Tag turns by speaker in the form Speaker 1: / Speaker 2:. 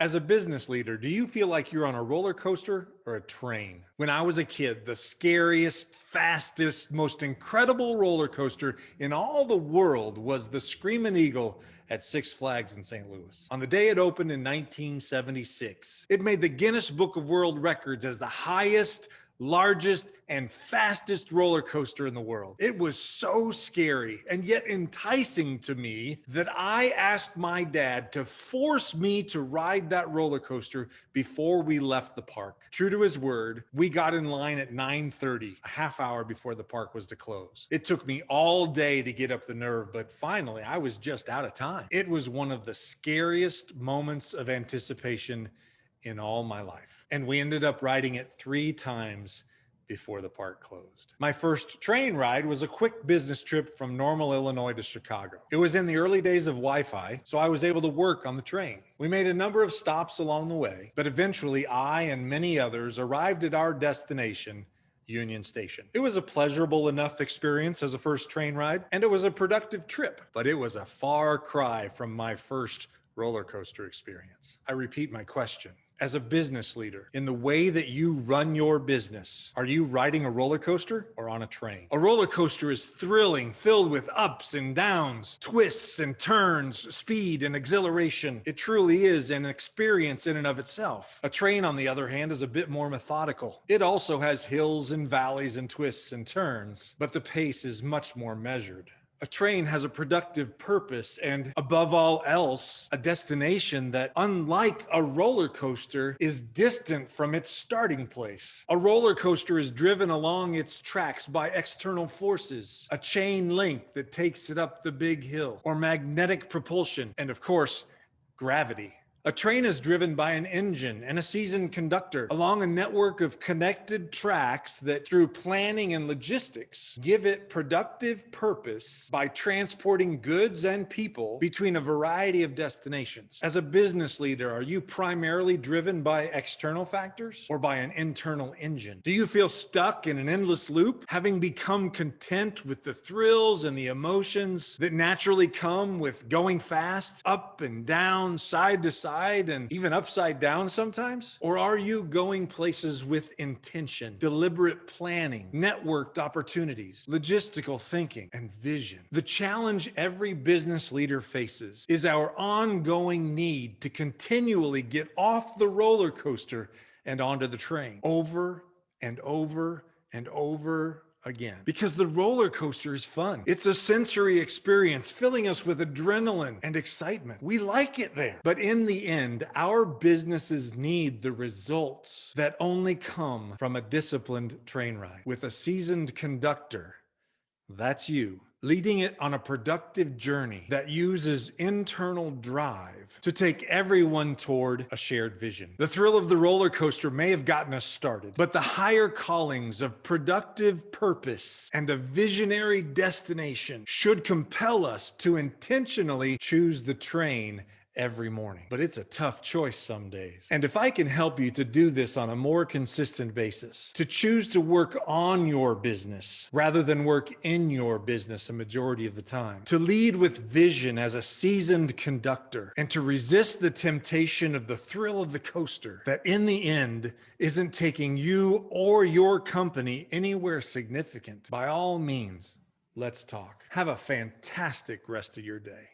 Speaker 1: As a business leader, do you feel like you're on a roller coaster or a train? When I was a kid, the scariest, fastest, most incredible roller coaster in all the world was the Screaming Eagle at Six Flags in St. Louis. On the day it opened in 1976, it made the Guinness Book of World Records as the highest, largest, and fastest roller coaster in the world. It was so scary and yet enticing to me that I asked my dad to force me to ride that roller coaster before we left the park. True to his word, we got in line at 9:30, a half hour before the park was to close. It took me all day to get up the nerve, but finally I was just out of time. It was one of the scariest moments of anticipation in all my life. And we ended up riding it 3 times before the park closed. My first train ride was a quick business trip from Normal, Illinois to Chicago. It was in the early days of Wi-Fi, so I was able to work on the train. We made a number of stops along the way, but eventually I and many others arrived at our destination, Union Station. It was a pleasurable enough experience as a first train ride, and it was a productive trip, but it was a far cry from my first roller coaster experience. I repeat my question. As a business leader, in the way that you run your business, are you riding a roller coaster or on a train? A roller coaster is thrilling, filled with ups and downs, twists and turns, speed and exhilaration. It truly is an experience in and of itself. A train, on the other hand, is a bit more methodical. It also has hills and valleys and twists and turns, but the pace is much more measured. A train has a productive purpose and, above all else, a destination that, unlike a roller coaster, is distant from its starting place. A roller coaster is driven along its tracks by external forces, a chain link that takes it up the big hill, or magnetic propulsion, and of course, gravity. A train is driven by an engine and a seasoned conductor along a network of connected tracks that, through planning and logistics, give it productive purpose by transporting goods and people between a variety of destinations. As a business leader, are you primarily driven by external factors or by an internal engine? Do you feel stuck in an endless loop, having become content with the thrills and the emotions that naturally come with going fast, up and down, side to side, and even upside down sometimes? Or are you going places with intention, deliberate planning, networked opportunities, logistical thinking, and vision? The challenge every business leader faces is our ongoing need to continually get off the roller coaster and onto the train over and over and over again. Because the roller coaster is fun. It's a sensory experience filling us with adrenaline and excitement. We like it there. But in the end, our businesses need the results that only come from a disciplined train ride with a seasoned conductor. That's you, leading it on a productive journey that uses internal drive to take everyone toward a shared vision. The thrill of the roller coaster may have gotten us started, but the higher callings of productive purpose and a visionary destination should compel us to intentionally choose the train every morning. But it's a tough choice some days. And if I can help you to do this on a more consistent basis, to choose to work on your business rather than work in your business a majority of the time, to lead with vision as a seasoned conductor, and to resist the temptation of the thrill of the coaster that in the end isn't taking you or your company anywhere significant, by all means, let's talk. Have a fantastic rest of your day.